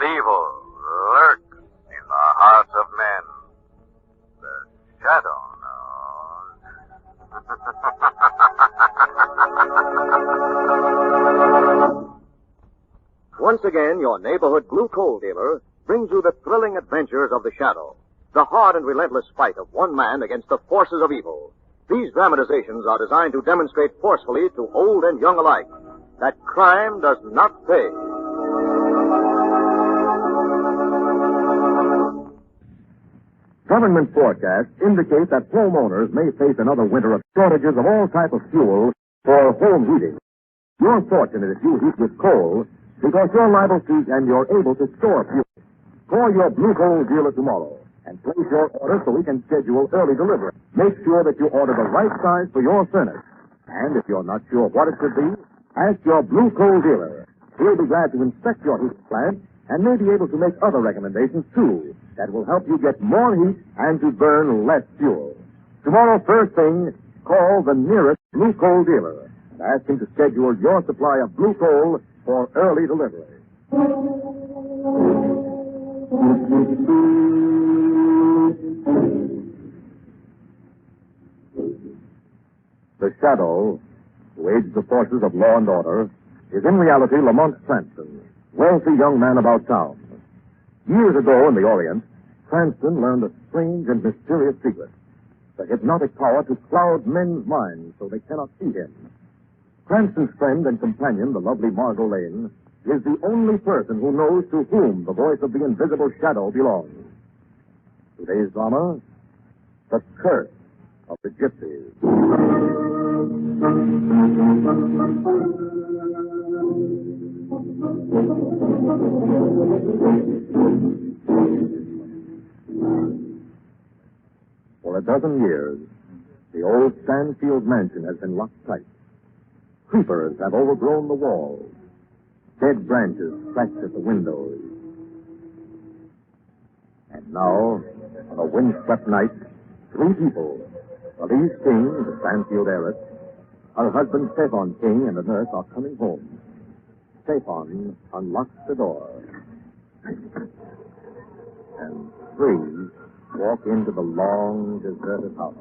evil lurks in the hearts of men. The shadow knows. Once again, your neighborhood blue coal dealer brings you the thrilling adventures of the Shadow, the hard and relentless fight of one man against the forces of evil. These dramatizations are designed to demonstrate forcefully to old and young alike that crime does not pay. Government forecasts indicate that homeowners may face another winter of shortages of all types of fuel for home heating. You're fortunate if you heat with coal because you're liable to and you're able to store fuel. Call your blue coal dealer tomorrow and place your order so we can schedule early delivery. Make sure that you order the right size for your furnace. And if you're not sure what it should be, ask your blue coal dealer. He'll be glad to inspect your heat plant and may be able to make other recommendations, too, that will help you get more heat and to burn less fuel. Tomorrow, first thing, call the nearest blue coal dealer and ask him to schedule your supply of blue coal for early delivery. The Shadow, who aids the forces of law and order, is in reality Lamont Cranston, wealthy young man about town. Years ago in the Orient, Cranston learned a strange and mysterious secret, the hypnotic power to cloud men's minds so they cannot see him. Cranston's friend and companion, the lovely Margot Lane, is the only person who knows to whom the voice of the invisible Shadow belongs. Today's drama, The Curse of the Gypsies. For a dozen years, the old Stanfield mansion has been locked tight. Creepers have overgrown the walls. Dead branches scratch at the windows. And now, on a windswept night, 3 people, Elise King, the Stanfield heiress, her husband Stefan King, and the nurse are coming home. Stefan unlocks the door. And 3 walk into the long, deserted house.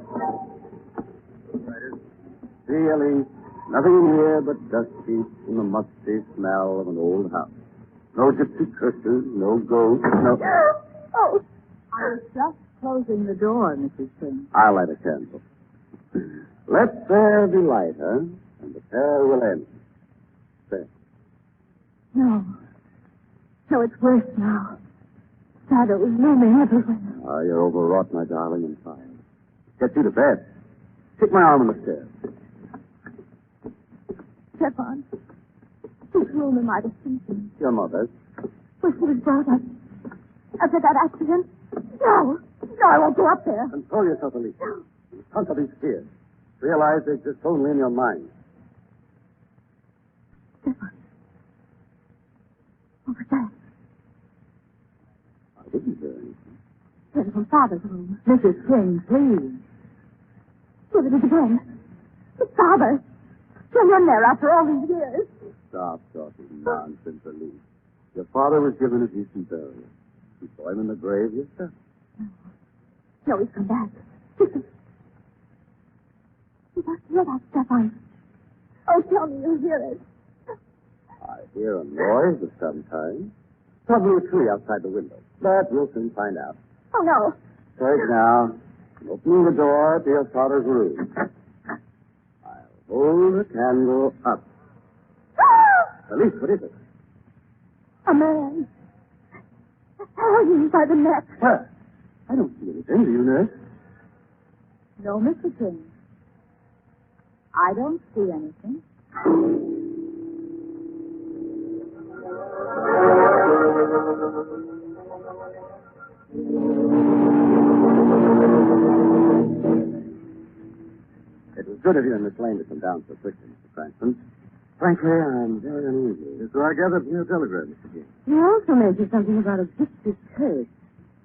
See, Elise, nothing in here but dust sheets and the musty smell of an old house. No gypsy curses, no ghosts, no... Oh, I was just closing the door, Mrs. King. I'll light a candle. Let there be light, huh? And the terror will end. There. No. No, it's worse now. Shadows looming everywhere. Ah, you're overwrought, my darling, and tired. Get you to bed. Take my arm on the stairs. Stefan, whose room am I to sleep in? Your mother's. Was she was brought up after that accident? No. No, I won't go up there. Control yourself, Elise. Conquer these fears. Realize they exist only in your mind. Stefan. What was that? I didn't hear anything. Came from Father's room. Mrs. King, please. Here it is again. It's Father. Still in there after all these years. Stop talking nonsense, Elise. Your father was given a decent burial. You saw him in the grave yourself. No, he's come back. Listen. You must hear that, Stefan. Oh, tell me you hear it. I hear a noise of some kind. Probably a tree outside the window. But we'll soon find out. Oh, no. Take now. Opening the door to your father's room. I'll hold the candle up. Elise, what is it? A man. Hanging by the neck. Where? I don't see anything. Do you, nurse? No, Mr. King. I don't see anything. It was good of you and Miss Lane to come down so quickly, Mr. Cranston. Frankly, I'm very uneasy. So I gathered from your telegram, Mr. King. You also mentioned something about a gypsy curse.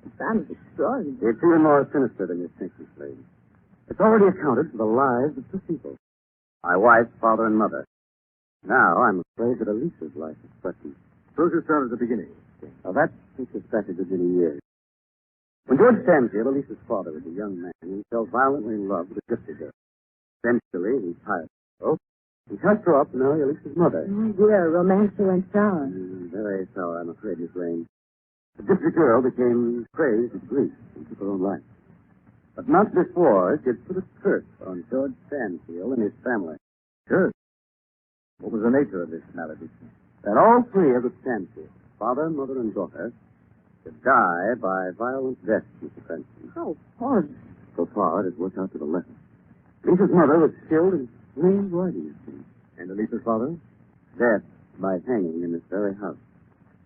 It sounds extraordinary. It's even more sinister than you think, Miss Lane. It's already accounted for the lives of 2 people. My wife, father, and mother. Now, I'm afraid that Elisa's life is threatened. Suppose you start at the beginning. Now, that was back a good many years. When George Stanfield, Elisa's father, was a young man, he fell violently in love with a gypsy girl. Eventually, he tired of her. He cast her up to marry Elisa's mother. Oh, dear, romance went sour. Very sour, I'm afraid, Miss Lane. The gypsy girl became crazed with grief and took her own life. But not before she had put a curse on George Stanfield and his family. Curse? What was the nature of this malediction? That all three of the Stanfields, father, mother, and daughter, should die by violent death, Mr. Cranston. How horrible. So far, it worked out to the letter. Lisa's mother was killed in plain writing. And Elisa's father? Death by hanging in this very house.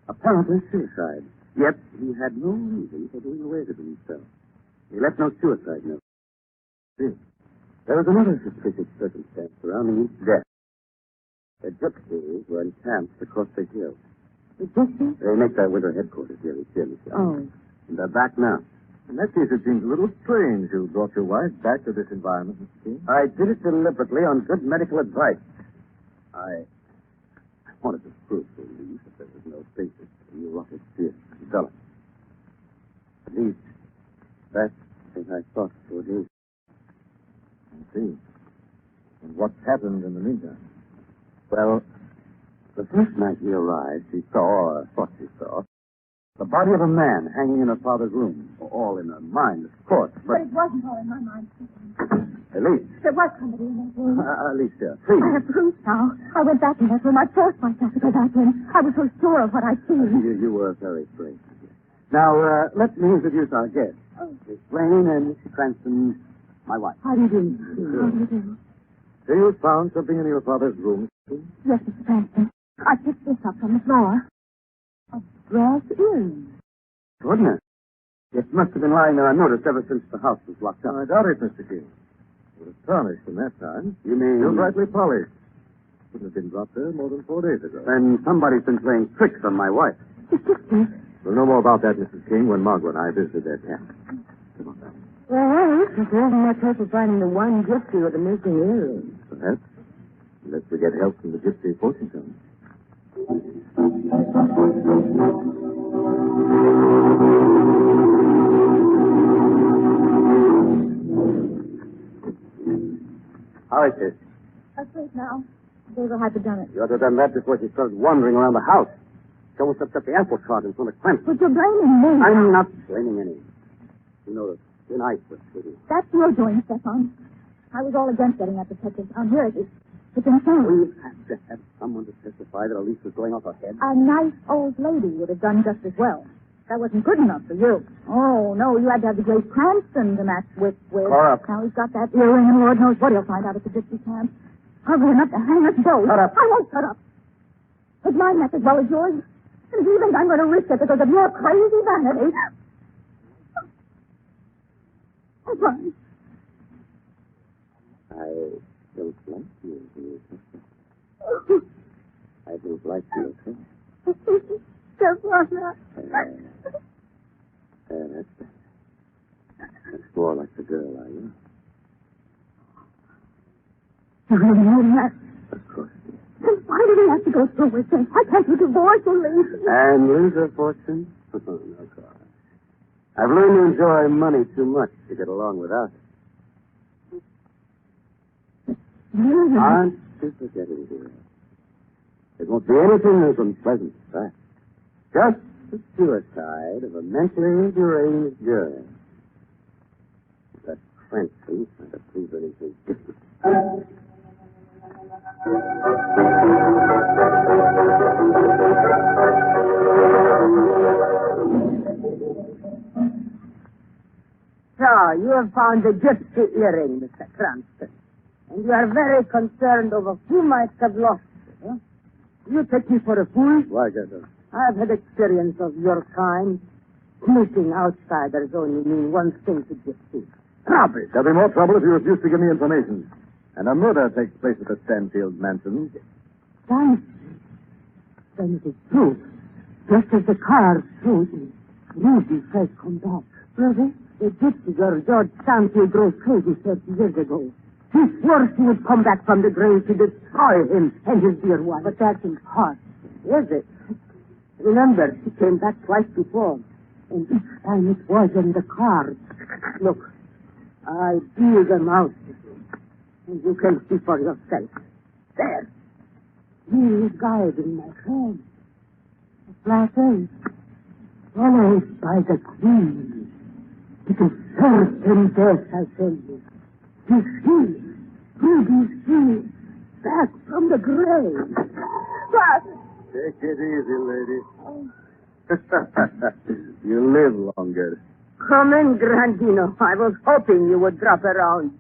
Apparently suicide. Yet he had no reason for doing away with himself. He left no suicide note. There was another suspicious circumstance surrounding each death. The Gypsies were encamped across the hill. The Gypsies? They make their winter headquarters here in Chile. Oh. And they're back now. In that case, it seems a little strange you brought your wife back to this environment, Mr. King. I did it deliberately on good medical advice. I wanted to prove to Lee that there was no basis for neurotic fear to develop. At least, that's what I thought it would do. I see. And what happened in the meantime? Well, the first night he arrived, she saw, or thought she saw, the body of a man hanging in her father's room. All in her mind, of course, But it wasn't all in my mind. Elise. There was somebody in that room. Alicia, please. I have proof now. I went back in that room. I forced myself to go back in. I was so sure of what I'd seen. You were very brave. Now, let me introduce our guest. Miss Lane and Mr. Cranston, my wife. How do you do? How do you do? So you found something in your father's room? Yes, Mr. Cranston. I picked this up from the floor. A brass earring. Goodness. It must have been lying there unnoticed ever since the house was locked up. I doubt it, Mr. King. It was tarnished in that time. You mean... Still brightly polished. Couldn't have been dropped there more than 4 days ago. Then somebody's been playing tricks on my wife. The Gypsies. We'll know more about that, Mrs. King, when Margaret and I visited their camp. Come on, now. Well, there's no hope of finding the one gypsy with the missing earring. Perhaps. Unless we get help from the gypsy fortune teller. How is this? Asleep now. Gave her hypodermic. You ought to have done that before she started wandering around the house. She almost upset the apple cart in front of Cranston. But you're blaming me. I'm not blaming anyone. You know, the night was pretty. That's your doing, Stefan. I was all against getting that detective down here. It's insane. We have to have someone to testify that Elise was going off her head. A nice old lady would have done just as well. That wasn't good enough for you. Oh, no, you had to have the great Cranston to match with. Cora. Now he's got that earring, and Lord knows what he'll find out at the gypsy camp. Ugly enough to hang us both. Shut up. I won't shut up. It's my neck as well as yours. And if you think I'm going to risk it because of your crazy vanity... I'm fine. I don't like you, sister. I don't like you, okay? Stefan. That's more like the girl I love. You really mean that? Of course. Then why did he have to go through with this? Why can't you divorce Elise? And lose her fortune? Oh, no, God. I've learned to enjoy money too much to get along without it. Aren't you forgetting, dear? It won't be anything as unpleasant as that. Just the suicide of a mentally deranged girl. That Cranston trying to prove anything different. So, you have found the gypsy earring, Mr. Cranston. And you are very concerned over who might have lost it, huh? You take me for a fool? Why, Gibson? I have had experience of your kind. Meeting outsiders only mean one thing to gypsies. Trouble. There'll be more trouble if you refuse to give me information. And a murder takes place at the Stanfield mansion. Stanfield? Then it is true. Just as the card showed me. Ruby has come back. Really? The gypsy girl George Stanfield drove crazy 30 years ago. He swore she would come back from the grave to destroy him and his dear wife. But that's impossible, is it? Remember, she came back twice before, and each time it was in the car. Look, I deal them out, and you can see for yourself. There. He is guiding my hand. A black ace, followed by the queen. It is certain death, I tell you. Is he, Ruby's back from the grave. But... Take it easy, lady. You live longer. Come in, Grandino. I was hoping you would drop around.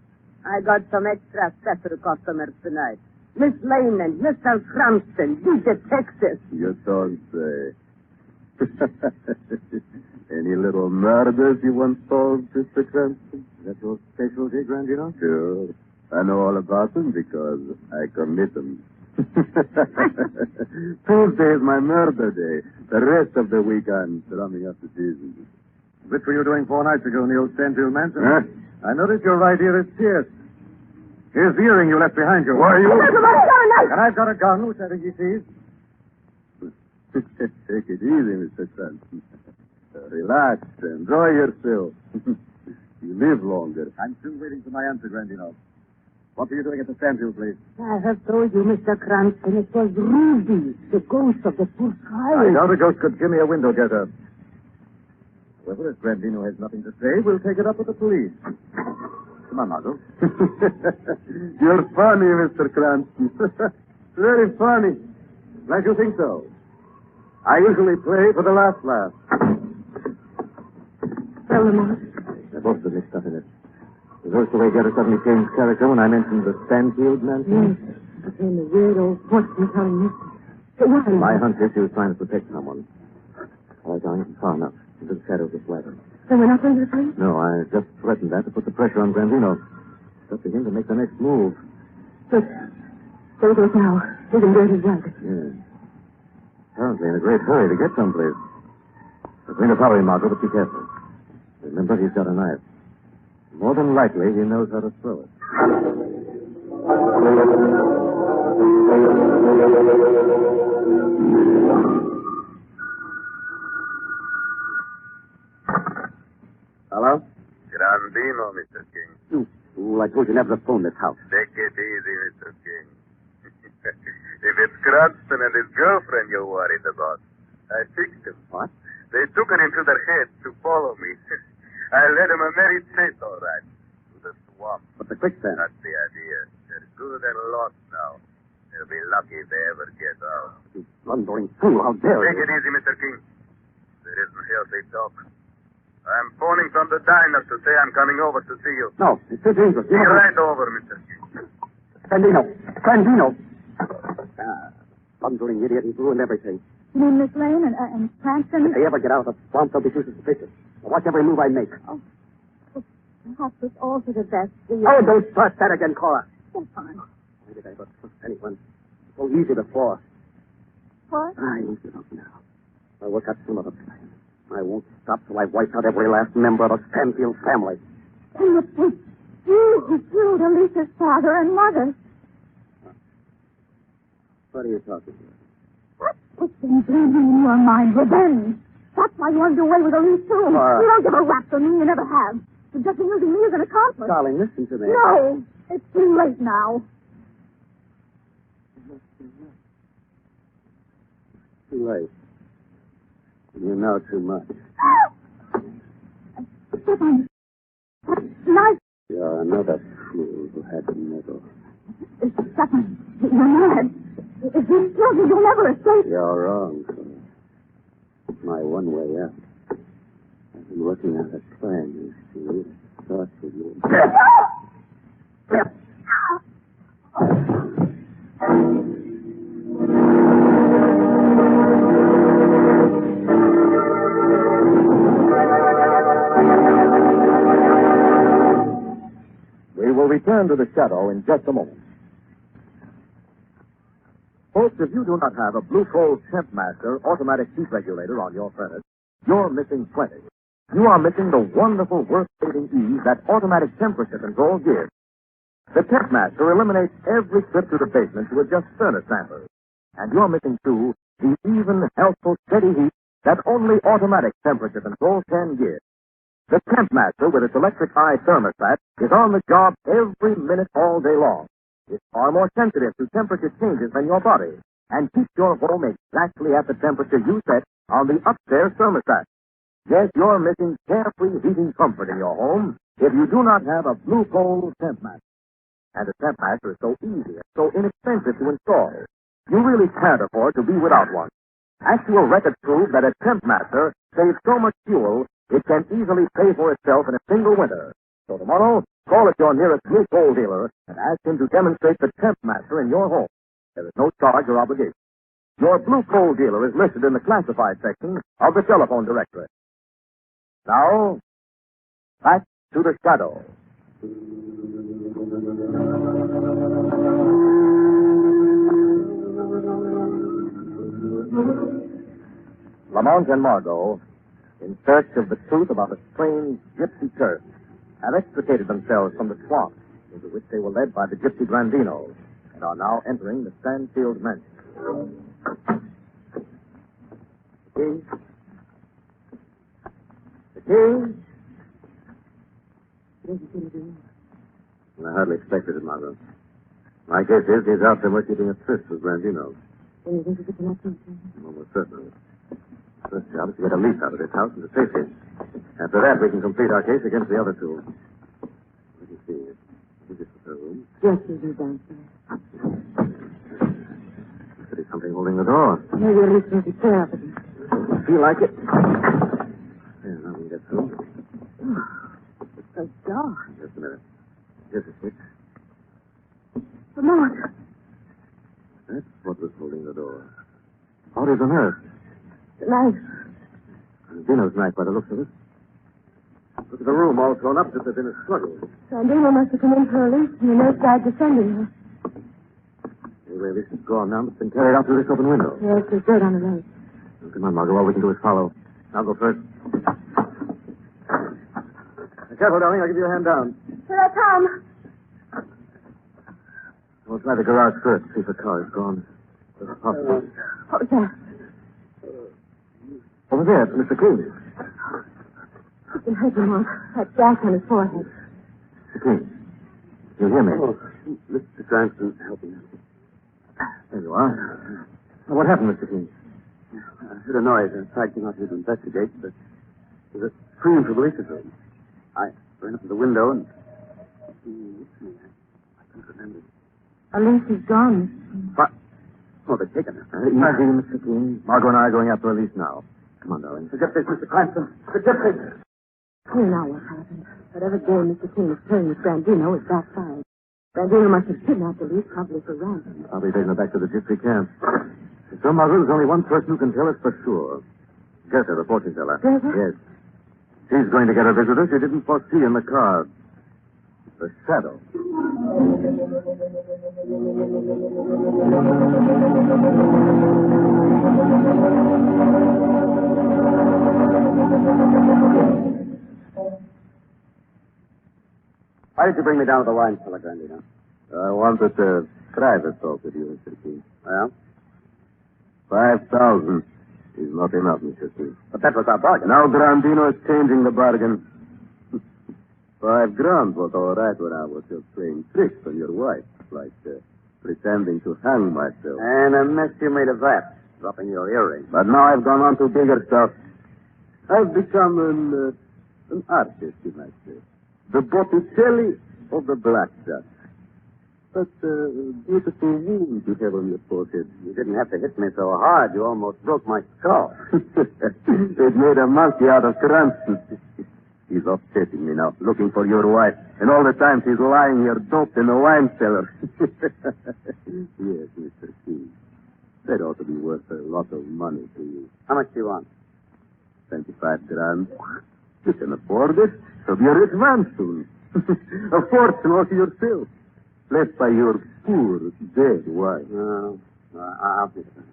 I got some extra special customers tonight. Miss Lane and Mr. Cranston, big detectives. You don't say. Any little murders you once solved, Mr. Cranston? That's your specialty, Grandino? Sure. I know all about them because I commit them. Tuesday is my murder day. The rest of the week I'm drumming up the season. Which were you doing 4 nights ago in the old Stanfield mansion? Huh? I noticed your right ear is pierced. Here's the earring you left behind you. Why, you... And I've got a gun, which I think he sees. Take it easy, Mr. Cranston. Relax. Enjoy yourself. You live longer. I'm still waiting for my answer, Grandino. What were you doing at the Stanfield place? I have told you, Mr. Cranston, it was Ruby, the ghost of the poor I child. doubt a ghost could give me a window dresser. However, if Grandino has nothing to say, we'll take it up with the police. Come on, Margot. You're funny, Mr. Cranston. Very funny. Glad you think so. I usually play for the last laugh. Tell them all. They're both of mixed up in it. Reversed the way Getter suddenly changed character when I mentioned the Stanfield mansion. Yes. Became a weird old fortune telling me. Why? My hunch is he was trying to protect someone. All right, darling, far enough. Into the shadow of this wagon. So we're not going to the police? No, I just threatened that to put the pressure on Grandino. It's up to him to make the next move. Look. There he goes now. He's in dirty wagon. Yes. Apparently in a great hurry to get someplace. We're going to follow him, Margot, but be careful. Remember, he's got a knife. More than likely, he knows how to throw it. Hello? Grandino, Mr. King. Ooh, I told you never to phone this house. Take it easy, Mr. King. If it's Cranston and his girlfriend you're worried about, I fixed him. What? They took it into their heads to follow me. I led them a merry chase, all right, to the swamp. But the quicksand. That's the idea. They're good and lost now. They'll be lucky if they ever get out. You blundering fool, how dare Take you? it easy, Mr. King. There isn't healthy talk. I'm phoning from the diner to say I'm coming over to see you. No, it's too dangerous. Be right over, Mr. King. Grandino. Blundering idiot, he's ruined everything. You mean Miss Lane and Cranston? If they ever get out of the swamp, they'll be too suspicious. Now watch every move I make. Oh, well, perhaps it's all for the best. Oh, don't start that again, Cora. That's fine. Why did I ever trust anyone? So easy before. What? I won't give up now. I'll work out some other time. I won't stop till I've wiped out every last member of the Stanfield family. And it was you who killed Elisa's father and mother. What are you talking about? What's been burning in your mind? Revenge. That's why you want to do away with Elise, too. Laura. You don't give a rap for me. You never have. You're just using me as an accomplice. Darling, listen to me. No. It's too late now. Too late. You know too much. Stefan. That knife. You're another fool who had the medal. Stefan, you're mad. If you kill me, you'll never escape. You're wrong, Cora. It's my one way out. I've been working out a plan, you see. It starts with you. We will return to the shadow in just a moment. Folks, if you do not have a Blue Coal Temp Master automatic heat regulator on your furnace, you're missing plenty. You are missing the wonderful work-saving ease that automatic temperature control gives. The Temp Master eliminates every trip to the basement to adjust furnace dampers. And you're missing, too, the even even, healthful, steady heat that only automatic temperature control can give. The Temp Master with its electric eye thermostat is on the job every minute all day long. It's far more sensitive to temperature changes than your body and keeps your home exactly at the temperature you set on the upstairs thermostat. Yes, you're missing carefree heating comfort in your home if you do not have a Blue Coal Temp Master. And the Temp Master is so easy and so inexpensive to install. You really can't afford to be without one. Actual records prove that a Temp Master saves so much fuel it can easily pay for itself in a single winter. So tomorrow, call at your nearest Blue Coal dealer and ask him to demonstrate the Temp Master in your home. There is no charge or obligation. Your Blue Coal dealer is listed in the classified section of the telephone directory. Now, back to the shadow. Lamont and Margot, in search of the truth about a strange gypsy curse, have extricated themselves from the swamp into which they were led by the gypsy Grandinos and are now entering the Stanfield mansion. The key? I hardly expected it, Margot. My guess is he's out somewhere keeping a tryst with Grandinos. And you think it's a connection? Almost certainly. First job is to get a lease out of this house and to safety. After that, we can complete our case against the other two. Let me see. Is this her room? Yes, she's downstairs. There's something holding the door. Maybe at least there's a chair up at it. Doesn't feel like it. Yeah, now we can get through. It's so dark. Just a minute. Here's the switch. Lamont. That's what was holding the door. How did the nurse? The knife. Dino's knife by the looks of it. Look at the room all thrown up as if there'd been a struggle. Sandino must have come in for a lease, and the nurse died defending her. Anyway, this is gone now. It's been carried out through this open window. Yes, there's dirt on the leg. Well, come on, Margot. All we can do is follow. I'll go first. Careful, darling. I'll give you a hand down. Here I come. We'll try the garage first, see if the car is gone. If possible. What was that? Over there, Mr. King. You can hurt him, Mark. That gash on his forehead. Mr. King. You hear me? Oh, Mr. Cranston, help me. There you are. Now, what happened, Mr. King? I heard a noise. I came out here to investigate, but there's a scream from the lease's room. I ran up to the window and... I can't remember. A lease is gone. What? Oh, they've taken her. Easy, Mr. King. Margot and I are going after Elise now. Come on, darling. The Gypsies, Mr. Cranston. The Gypsies. Here now what happened. Whatever game Mr. King was playing with Brandino is backfired. Brandino must have kidnapped Elise, probably for ransom. I'll be taking her back to the gypsy camp. So, Margot, there's only one person who can tell us for sure. Gerda, the fortune teller. Gerda? Yes. She's going to get a visitor she didn't foresee in the car. The shadow. Why did you bring me down to the wine cellar, Grandino? I wanted a private talk with you, Mr. King. Well? 5,000 is not enough, Mr. King. But that was our bargain. Now Grandino is changing the bargain. $5,000 was all right when I was just playing tricks on your wife, like pretending to hang myself. And a mess you made of that, dropping your earring. But now I've gone on to bigger stuff. I've become an artist, you might say. The Botticelli of the blackjack. But beautiful wound you have on your forehead. You didn't have to hit me so hard. You almost broke my skull. It made a monkey out of Cranston. He's upsetting me now, looking for your wife. And all the time she's lying here doped in the wine cellar. Yes, Mr. King. That ought to be worth a lot of money to you. How much do you want? 25 grand. You can afford it. You'll be a rich man soon. A fortune all to yourself. Left by your poor, dead wife. No, I'll think about it.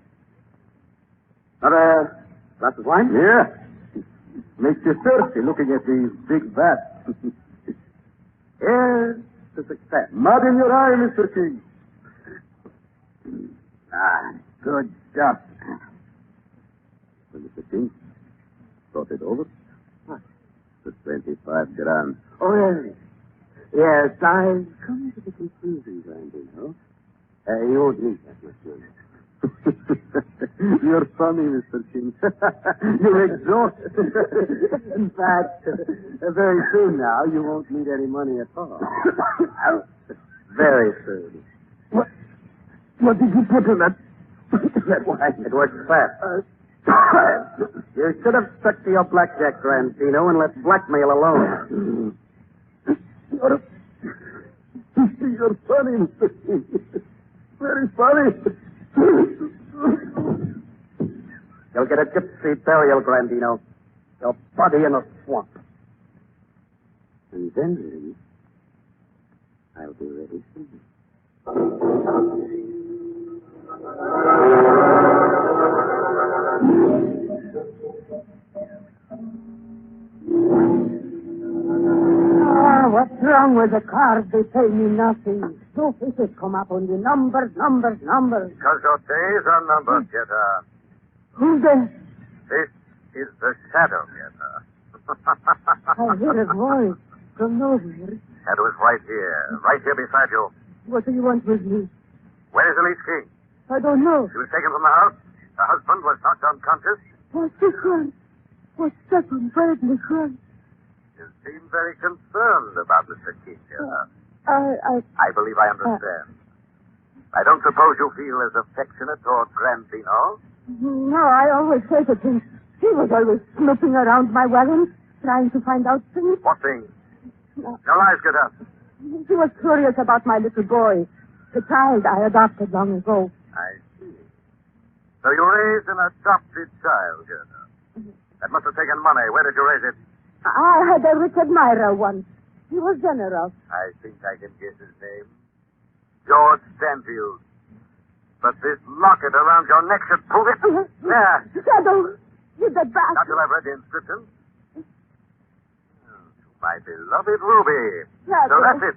Another glass of wine? Yeah. Makes you thirsty looking at these big vats. Here's to success. Mud in your eye, Mr. King. Ah, good stuff. Mr. King. Thought it over? What? The 25 grams. Oh, yes. Yes, I've come to the conclusion, Grandino. You won't need that much money. You're funny, Mr. King. You're exhausted. In fact, very soon now, you won't need any money at all. Very soon. What did you put in that wine? It works fast. You should have stuck to your blackjack, Grandino, and let blackmail alone. You're funny, Mr. King. Very funny. You'll get a gypsy burial, Grandino. Your body in a swamp. And then I'll be ready soon. What's wrong with the cards? They pay me nothing. No faces come up on the numbers. Because your days are numbered, Getter. Who's there? This is the shadow, Getter. I hear a voice from nowhere. Shadow is right here beside you. What do you want with me? Where is Elise King? I don't know. She was taken from the house. Her husband was knocked unconscious. What's the crime? What's Stephen Bradley crime? You seem very concerned about Mr. King, Getter. I believe I understand. I don't suppose you feel as affectionate toward Grandino? No, I always hated him. He was always snooping around my wagons, trying to find out things. What things? No lies, Getter. He was curious about my little boy, the child I adopted long ago. I see. So you raised an adopted child, Getter. That must have taken money. Where did you raise it? I had a rich admirer once. He was generous. I think I can guess his name. George Stanfield. But this locket around your neck should prove it. There. Shadow, you the bastard. Not till I've read the inscription. My beloved Ruby. Shadow. So that's it.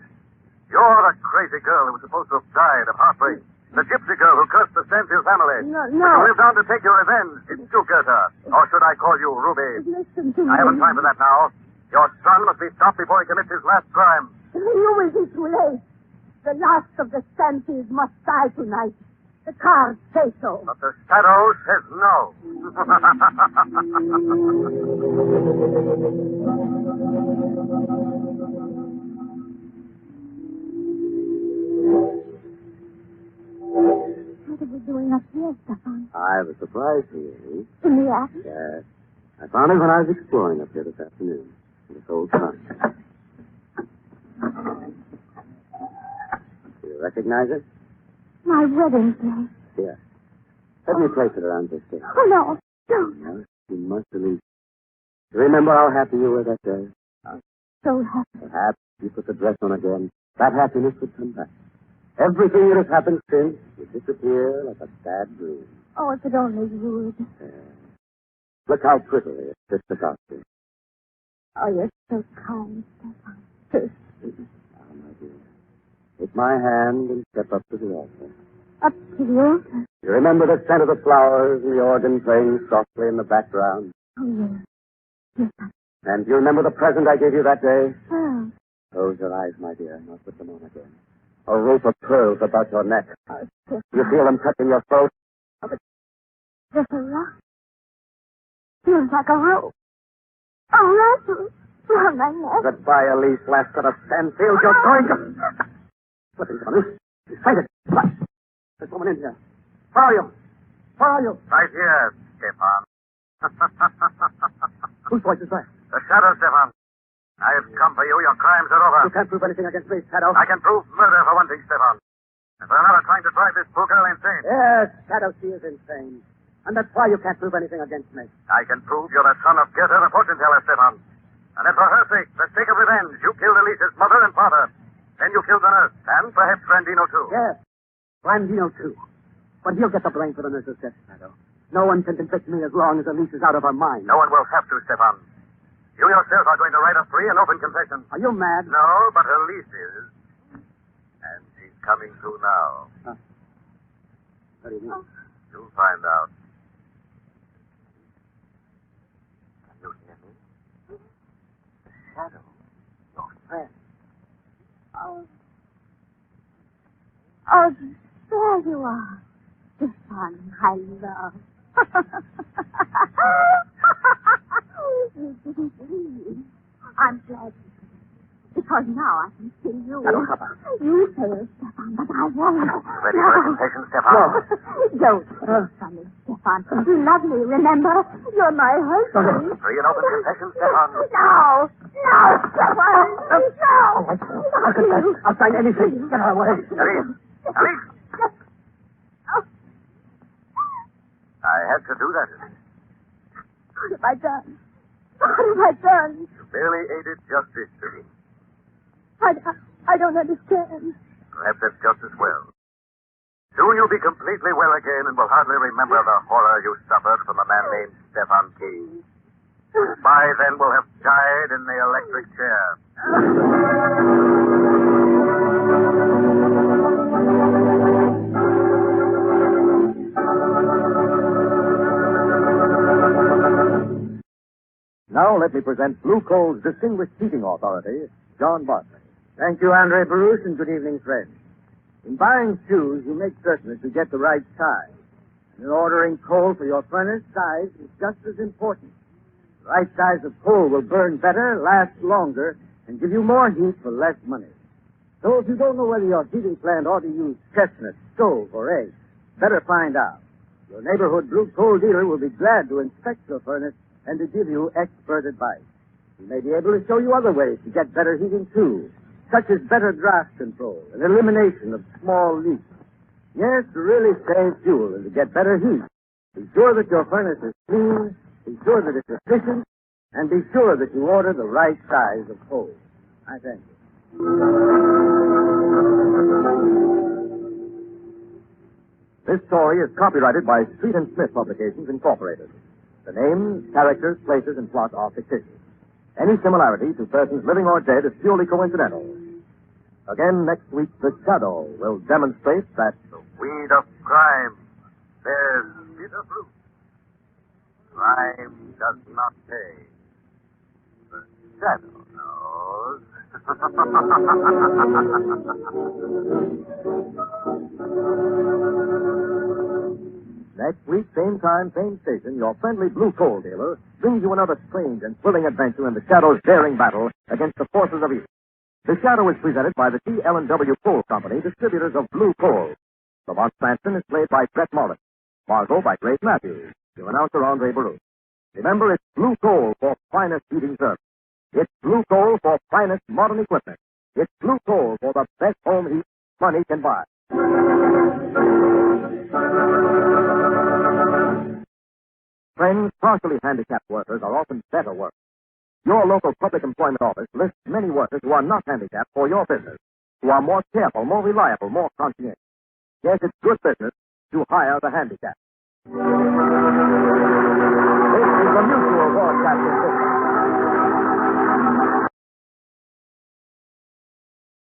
You're the crazy girl who was supposed to have died of heartbreak. The gypsy girl who cursed the Stanfield family. No. But you lived on to take your revenge. Didn't you, Gerda? Or should I call you Ruby? Listen to me. I haven't time for that now. Your son must be stopped before he commits his last crime. You will be too late. The last of the Stanfields must die tonight. The cards say so. But the shadow says no. What are we doing up here, Stefan? I have a surprise for you. In the attic? Yes. I found it when I was exploring up here this afternoon. In this old trunk. Do you recognize it? My wedding dress. Here. Let me place it around this thing. Oh, no. Don't. No, you must believe. Remember how happy you were that day? So happy. Perhaps you put the dress on again. That happiness would come back. Everything that has happened since would disappear like a sad dream. Oh, if it only would. Look how prettily it fits the costume. Oh, you're so kind, Stefan. So sweet. Ah, my dear. Take my hand and step up to the altar. Up to the altar. You remember the scent of the flowers and the organ playing softly in the background? Oh, yes. Yes, And do you remember the present I gave you that day? oh. Close your eyes, my dear, and I'll put them on again. A rope of pearls about your neck. Oh, Stefan. You feel them touching your throat? Just a rock. Feels like a rope. A rattle around my neck. Goodbye, Elise, last of Stanfield. You're going to... Listen, Johnny. Fight it. What? There's someone in here. Where are you? Where are you? Right here, Stefan. Whose voice is that? The shadow, Stefan. I have come for you. Your crimes are over. You can't prove anything against me, Shadow. I can prove murder for one thing, Stefan. And for another, trying to drive this poor girl insane. Yes, Shadow, she is insane. And that's why you can't prove anything against me. I can prove you're the son of Gerda, the fortune teller, Stefan. And that for her sake, the sake of revenge, you killed Elise's mother and father. Then you killed the nurse, and perhaps Grandino, too. Yes, Grandino, too. But he'll get the blame for the nurse's death, Shadow. No one can convict me as long as Elise is out of her mind. No one will have to, Stefan. You yourself are going to write a free and open confession. Are you mad? No, but Elise is. And she's coming through now. What do you mean? You'll find out. I love. You didn't believe. I'm glad. Because now I can see you. Hello, Papa. You failed, Stefan, but I won't. Ready for a confession, Stefan? Don't feel funny, Stefan. You love me, remember? You're my husband. Free and open confession, Stefan. No! No, Stefan! No! I'll confess. I'll sign anything. Get her away. Alice! Alice! I had to do that. What have I done? What have I done? You barely aided justice to me. I don't understand. Perhaps that's just as well. Soon you'll be completely well again and will hardly remember the horror you suffered from a man named Stefan Key. By then we'll have died in the electric chair. Now let me present Blue Coal's distinguished seating authority, John Bartley. Thank you, Andre Baruch, and good evening, friends. In buying shoes, you make certain that you get the right size. And in ordering coal for your furnace, size is just as important. The right size of coal will burn better, last longer, and give you more heat for less money. So if you don't know whether your heating plant ought to use chestnut, stove, or eggs, better find out. Your neighborhood Blue Coal dealer will be glad to inspect your furnace and to give you expert advice. He may be able to show you other ways to get better heating, too, such as better draft control and elimination of small leaks. Yes, to really save fuel and to get better heat, be sure that your furnace is clean, be sure that it's efficient, and be sure that you order the right size of coal. I thank you. This story is copyrighted by Street and Smith Publications, Incorporated. The names, characters, places, and plot are fictitious. Any similarity to persons living or dead is purely coincidental. Again, next week, The Shadow will demonstrate that The weed of crime bears bitter fruit. Crime does not pay. The shadow knows. next week, same time, same station, your friendly Blue Coal dealer brings you another strange and thrilling adventure in the Shadow's daring battle against the forces of evil. The Shadow is presented by the T. L. & W. Coal Company, distributors of Blue Coal. Lamont Cranston is played by Brett Morris. Margot by Grace Matthews. Your announcer, Andre Baruch. Remember, it's Blue Coal for finest heating service. It's Blue Coal for finest modern equipment. It's Blue Coal for the best home heat money can buy. Friends, partially handicapped workers are often better workers. Your local public employment office lists many workers who are not handicapped for your business, who are more careful, more reliable, more conscientious. Yes, it's good business to hire the handicapped. This is the Mutual Broadcasting System.